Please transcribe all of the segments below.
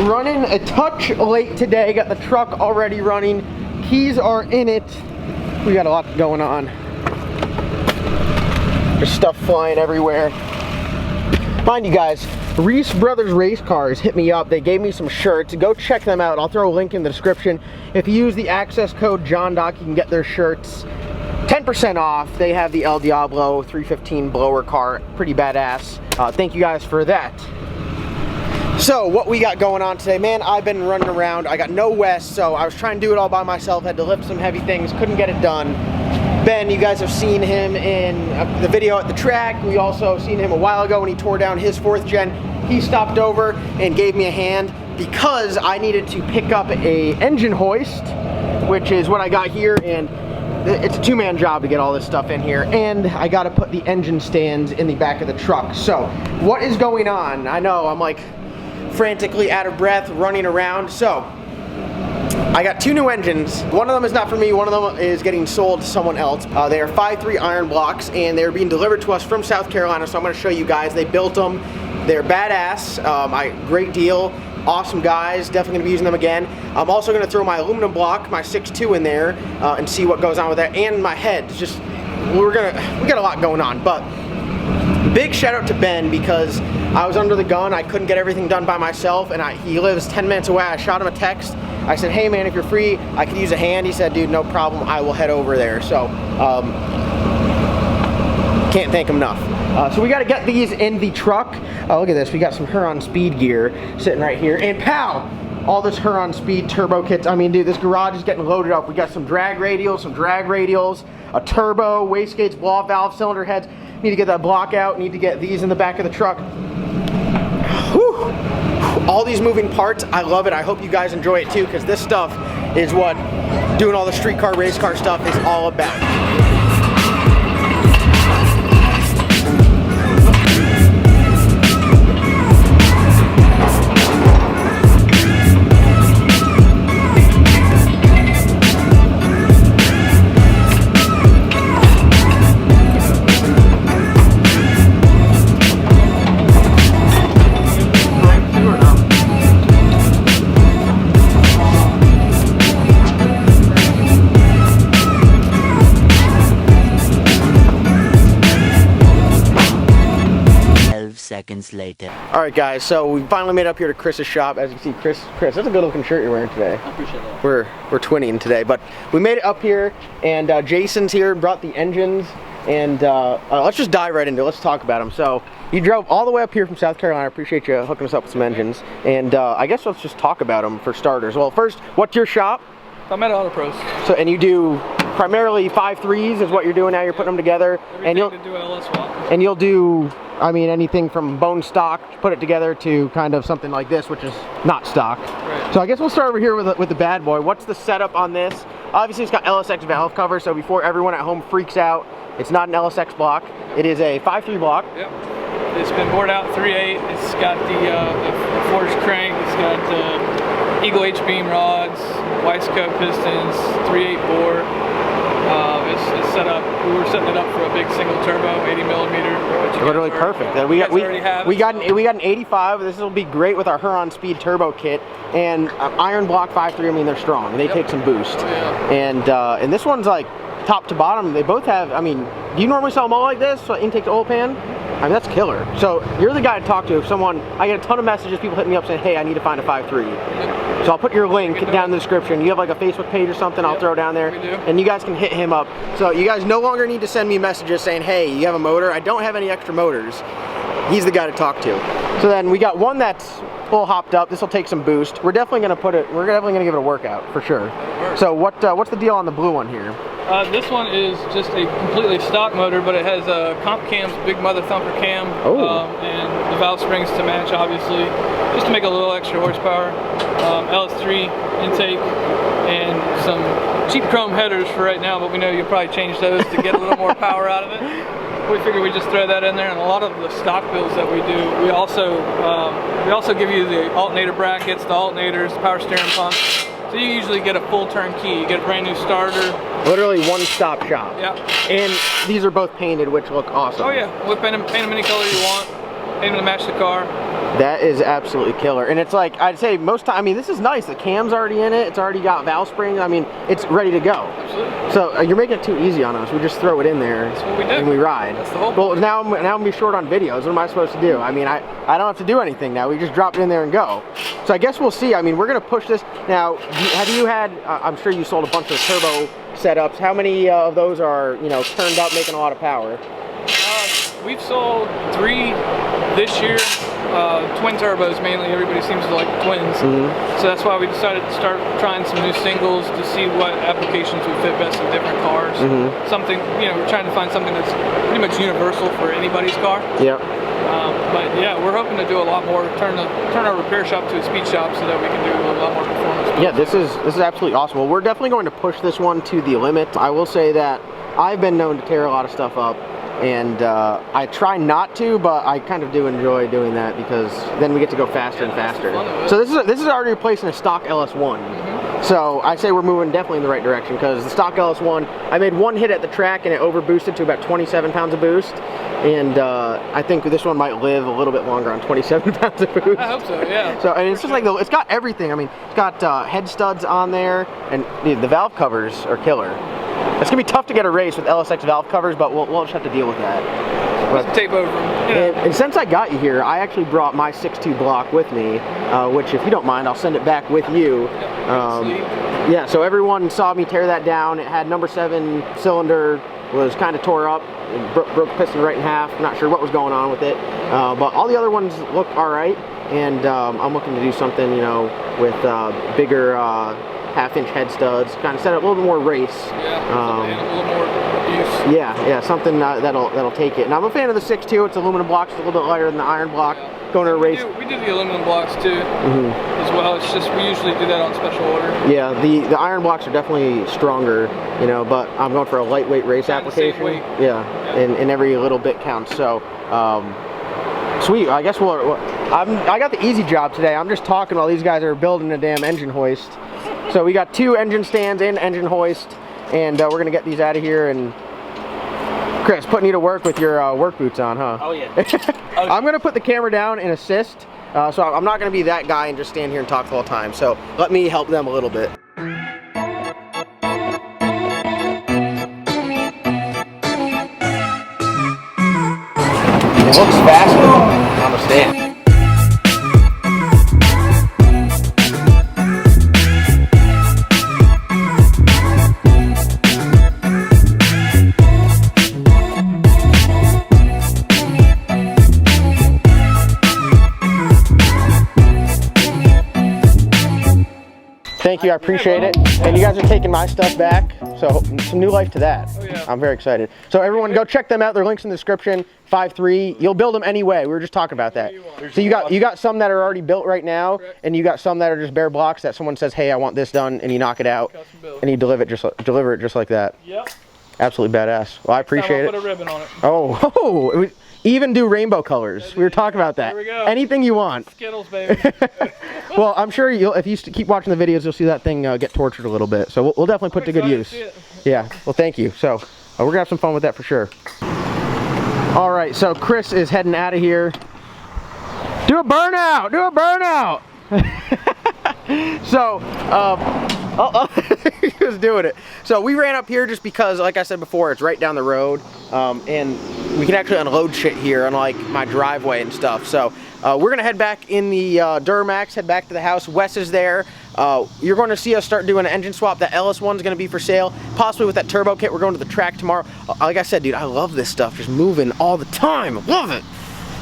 running a touch late today. Got the truck already running. Keys are in it. We got a lot going on. There's stuff flying everywhere. Mind you guys, Reese Brothers Race Cars hit me up. They gave me some shirts. Go check them out. I'll throw a link in the description. If you use the access code JohnDoc, you can get their shirts 10% off. They have the El Diablo 315 blower car. Pretty badass. Thank you guys for that. So what we got going on today, man, I've been running around. I got no West, so I was trying to do it all by myself. Had to lift some heavy things, couldn't get it done. Ben, you guys have seen him in the video at the track. We also seen him a while ago when he tore down his 4th gen. He stopped over and gave me a hand because I needed to pick up a engine hoist, which is what I got here, and it's a 2-man job to get all this stuff in here, and I got to put the engine stands in the back of the truck. So what is going on? I know I'm like frantically out of breath running around. So I got 2 new engines. One of them is not for me, one of them is getting sold to someone else. They are 5.3 iron blocks, and they're being delivered to us from South Carolina, so I'm going to show you guys. They built them. They're badass. Great deal. Awesome guys. Definitely going to be using them again. I'm also going to throw my aluminum block, my 6.2 in there, and see what goes on with that, and my head. It's just, we got a lot going on, but big shout out to Ben because I was under the gun. I couldn't get everything done by myself, and he lives 10 minutes away. I shot him a text. I said, hey man, if you're free, I could use a hand. He said, dude, no problem. I will head over there. So, can't thank him enough. So we got to get these in the truck. Oh, look at this. We got some Huron speed gear sitting right here. And pow! All this Huron speed turbo kits. I mean, dude, this garage is getting loaded up. We got some drag radials, a turbo, wastegates, blow-off valve, cylinder heads. Need to get that block out. Need to get these in the back of the truck. Whew. All these moving parts, I love it. I hope you guys enjoy it too, because this stuff is what doing all the street car, race car stuff is all about. Seconds later. All right, guys. So we finally made it up here to Chris's shop. As you can see, Chris, that's a good-looking shirt you're wearing today. I appreciate that. We're twinning today, but we made it up here, and Jason's here, brought the engines, and let's just dive right into it. Let's talk about them. So you drove all the way up here from South Carolina. I appreciate you hooking us up with some engines, and I guess let's just talk about them for starters. Well, first, what's your shop? I'm at Auto Pros. So, and you do primarily 5.3s is what you're doing now. You're putting them together, and you'll do an LS swap. And you'll do, I mean, anything from bone stock, put it together, to kind of something like this, which is not stock. Right. So I guess we'll start over here with the bad boy. What's the setup on this? Obviously, it's got LSX valve cover, so before everyone at home freaks out, it's not an LSX block. It is a 5.3 block. Yep. It's been bored out 3.8. It's got the forged crank. It's got the Eagle H-beam rods, Weisscoat pistons, 3.8 bore. It's set up. We were setting it up for a big single turbo, 80 millimeter. Literally perfect. We got an 85. This will be great with our Huron Speed turbo kit, and iron block 5.3. I mean, they're strong. They take some boost. Oh, yeah. And this one's like top to bottom. They both have. I mean, do you normally sell them all like this? So intake to oil pan. I mean, that's killer. So you're the guy to talk to. If someone, I get a ton of messages, people hit me up saying, hey, I need to find a 5.3. So I'll put your link down in the description. You have like a Facebook page or something, I'll throw down there. We do. And you guys can hit him up. So you guys no longer need to send me messages saying, hey, you have a motor. I don't have any extra motors. He's the guy to talk to. So then we got one that's full hopped up. This will take some boost. We're definitely gonna give it a workout for sure. So what's the deal on the blue one here? This one is just a completely stock motor, but it has comp cam's big mother thumper cam, and the valve springs to match, obviously, just to make a little extra horsepower. LS3 intake and some cheap chrome headers for right now, but we know you'll probably change those to get a little more power out of it. We figured we'd just throw that in there, and a lot of the stock builds that we do, we also give you the alternator brackets, the alternators, the power steering pump. So you usually get a full turnkey. You get a brand new starter. Literally one-stop shop. Yeah. And these are both painted, which look awesome. Oh yeah, we'll paint them any color you want. Paint them to match the car. That is absolutely killer. And it's like, I'd say most time, I mean, this is nice. The cam's already in it. It's already got valve springs. I mean, it's ready to go. Absolutely. So you're making it too easy on us. We just throw it in there. That's what we do. And we ride. That's the whole Well, now I'm gonna be short on videos. What am I supposed to do? I mean, I don't have to do anything now. We just drop it in there and go. So I guess we'll see. I mean, we're gonna push this. Now, have you had, I'm sure you sold a bunch of turbo setups. How many of those are, you know, turned up, making a lot of power? We've sold 3 this year. Twin turbos mainly. Everybody seems to like the twins. So that's why we decided to start trying some new singles to see what applications would fit best in different cars. Something, you know, we're trying to find something that's pretty much universal for anybody's car. Yep. But yeah, we're hoping to do a lot more, turn our repair shop to a speed shop so that we can do a lot more performance. Yeah, this is absolutely awesome. Well, we're definitely going to push this one to the limit. I will say that I've been known to tear a lot of stuff up. And I try not to, but I kind of do enjoy doing that because then we get to go faster and faster. So this is already replacing a stock LS1. So I say we're moving definitely in the right direction because the stock LS1, I made one hit at the track and it over boosted to about 27 pounds of boost. And I think this one might live a little bit longer on 27 pounds of boost. I hope so, yeah. So, and it's just like, it's got everything. I mean, it's got head studs on there, and the valve covers are killer. It's gonna be tough to get a race with LSX valve covers, but we'll just have to deal with that. Just tape over them. You know. And since I got you here, I actually brought my 6.2 block with me, which if you don't mind, I'll send it back with you. Yeah, so everyone saw me tear that down. It had number 7 cylinder, was kind of tore up, and broke the piston right in half. I'm not sure what was going on with it, but all the other ones look all right. And I'm looking to do something, you know, with bigger half-inch head studs, kind of set up a little bit more race. Yeah, a little more use. Yeah, something that'll take it. And I'm a fan of the 6.2. It's aluminum blocks, it's a little bit lighter than the iron block. Yeah. Going to a race. We do the aluminum blocks too, as well. It's just we usually do that on special order. Yeah, the iron blocks are definitely stronger, you know, but I'm going for a lightweight race application. Weight. Yeah, and every little bit counts. So. Sweet. I guess I got the easy job today. I'm just talking while these guys are building a damn engine hoist. So we got 2 engine stands and engine hoist, and we're gonna get these out of here. And Chris, putting you to work with your work boots on, huh? Oh yeah. I'm gonna put the camera down and assist. So I'm not gonna be that guy and just stand here and talk the whole time. So let me help them a little bit. It looks faster on the stand. Thank you, I appreciate it. And you guys are taking my stuff back, so some new life to that. Oh, yeah. I'm very excited. So everyone go check them out. Their links in the description. 5.3. You'll build them anyway. We were just talking about that. So you got some that are already built right now, and you got some that are just bare blocks that someone says, hey, I want this done, and you knock it out, and you deliver it just like that. Yep. Absolutely badass. Well, I appreciate it. Put a ribbon on it. Oh, even do rainbow colors. We were talking about that. There we go. Anything you want. Skittles, baby. Well, I'm sure if you keep watching the videos, you'll see that thing get tortured a little bit. So we'll definitely put to good use. Yeah. Well, thank you. So we're gonna have some fun with that for sure. All right. So Chris is heading out of here. Do a burnout. Do a burnout. So, he was doing it. So we ran up here just because, like I said before, it's right down the road, and we can actually unload shit here, unlike my driveway and stuff. So we're gonna head back in the Duramax, head back to the house. Wes is there. You're going to see us start doing an engine swap. That LS1 is going to be for sale, possibly with that turbo kit. We're going to the track tomorrow. Like I said, dude, I love this stuff, just moving all the time. I love it.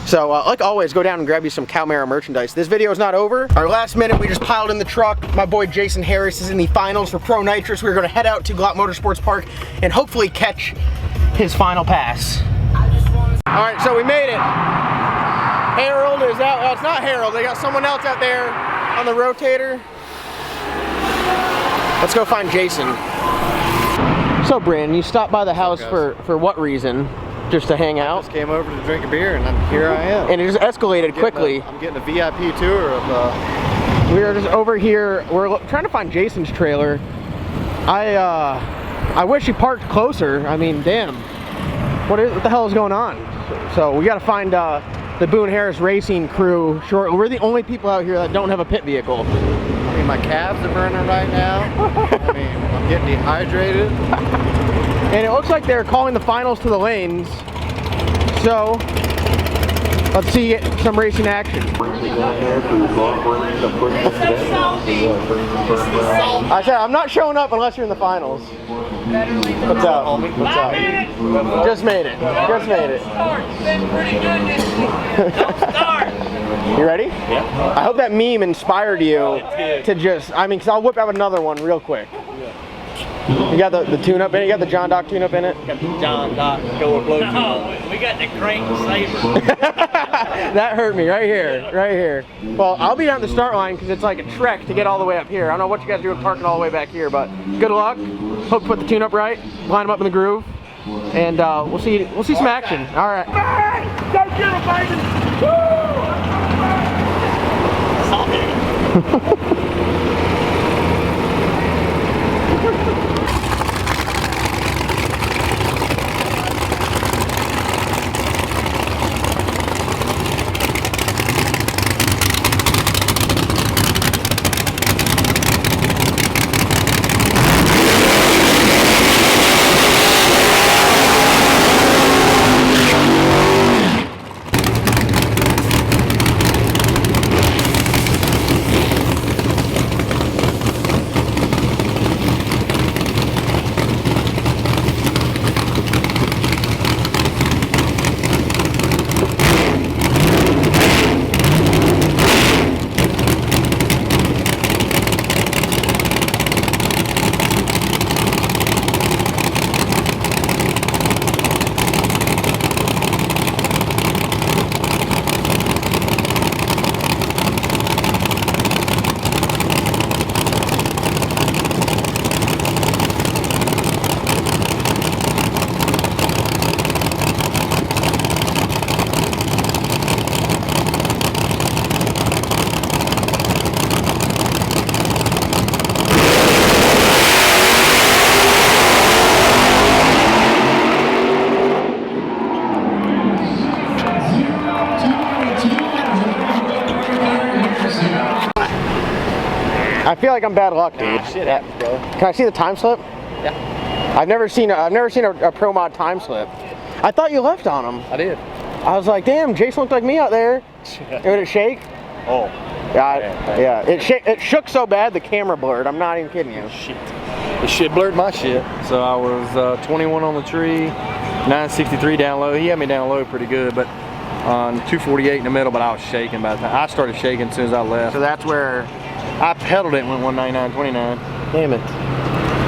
So, like always, go down and grab you some Cowmaro merchandise. This video is not over. Our last minute, we just piled in the truck. My boy Jason Harris is in the finals for Pro Nitrous. We're going to head out to Glock Motorsports Park and hopefully catch his final pass. All right, so we made it. Harold is out. Oh, it's not Harold. They got someone else out there on the rotator. Let's go find Jason. So, Brandon, you stopped by the house for what reason? Just to hang out? I just came over to drink a beer and here I am. And it just escalated quickly. I'm getting a VIP tour of we are just over here. We're trying to find Jason's trailer. I wish he parked closer. I mean, damn. What the hell is going on? So we got to find the Boone Harris Racing crew shortly. We're the only people out here that don't have a pit vehicle. I mean, my calves are burning right now. I mean, I'm getting dehydrated. And it looks like they're calling the finals to the lanes. So, let's see some racing action. I said, I'm not showing up unless you're in the finals. What's up? What's up? Just made it. Just made it. You ready? Yeah. I hope that meme inspired you to just, I mean, because I'll whip out another one real quick. You got the tune-up in it? You got the John Doc tune-up in it? Got the John Doc go blow. No, we got the crank saber. That hurt me right here, right here. Well, I'll be down at the start line because it's like a trek to get all the way up here. I don't know what you guys do with parking all the way back here, but good luck. Hope to put the tune-up right, line them up in the groove, and we'll see some action. All right. Go get him, baby! I feel like I'm bad luck, dude. Shit happens, bro. Can I see the time slip? Yeah. I've never seen a pro mod time slip. I thought you left on them. I did. I was like, damn, Jason looked like me out there. Did it shake? Oh. Yeah, it shook so bad the camera blurred. I'm not even kidding you. Shit. The shit blurred my shit. So I was 21 on the tree, 963 down low. He had me down low pretty good, but on 248 in the middle, but I was shaking by the time. I started shaking as soon as I left. So that's where I pedaled it and went 199.29. damn it.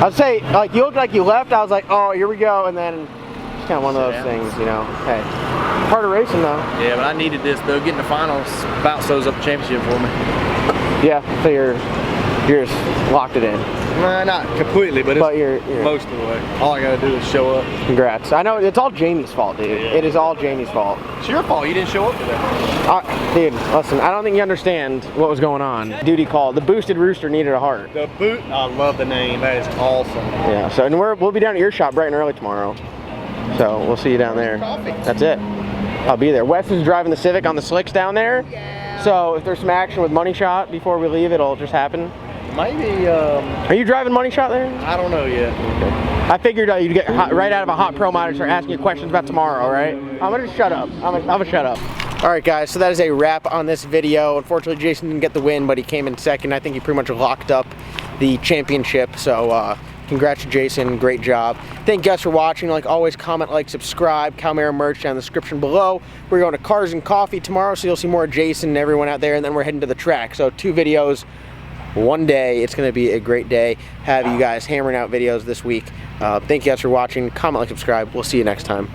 I'd say, like, you looked like you left. I was like, oh, here we go. And then it's kind of one of those things, you know. Hey, part of racing, though. Yeah, but I needed this, though. Getting the finals about sews up the championship for me. Yeah, so you're just locked it in. Nah, not completely, but it's you're most of the way. All I got to do is show up. Congrats. I know it's all Jamie's fault, dude. Yeah. It is all Jamie's fault. It's your fault. You didn't show up today. Dude, listen, I don't think you understand what was going on. Duty call. The boosted rooster needed a heart. The boot. I love the name. That is awesome. Yeah, so and we'll be down at your shop bright and early tomorrow. So we'll see you down there. That's it. I'll be there. Wes is driving the Civic on the slicks down there. Yeah. So if there's some action with Money Shot before we leave, it'll just happen. Maybe. Are you driving Money Shot there? I don't know yet. Okay. I figured you'd get right out of a hot pro mod and start asking you questions about tomorrow, right? I'm gonna just shut up. I'm gonna shut up. All right, guys, so that is a wrap on this video. Unfortunately, Jason didn't get the win, but he came in second. I think he pretty much locked up the championship. So congrats to Jason, great job. Thank you guys for watching. Like always, comment, like, subscribe. Cowmaro merch down in the description below. We're going to Cars and Coffee tomorrow, so you'll see more of Jason and everyone out there, and then we're heading to the track. So 2 videos, 1 day. It's gonna be a great day. Have you guys hammering out videos this week. Thank you guys for watching. Comment, like, subscribe. We'll see you next time.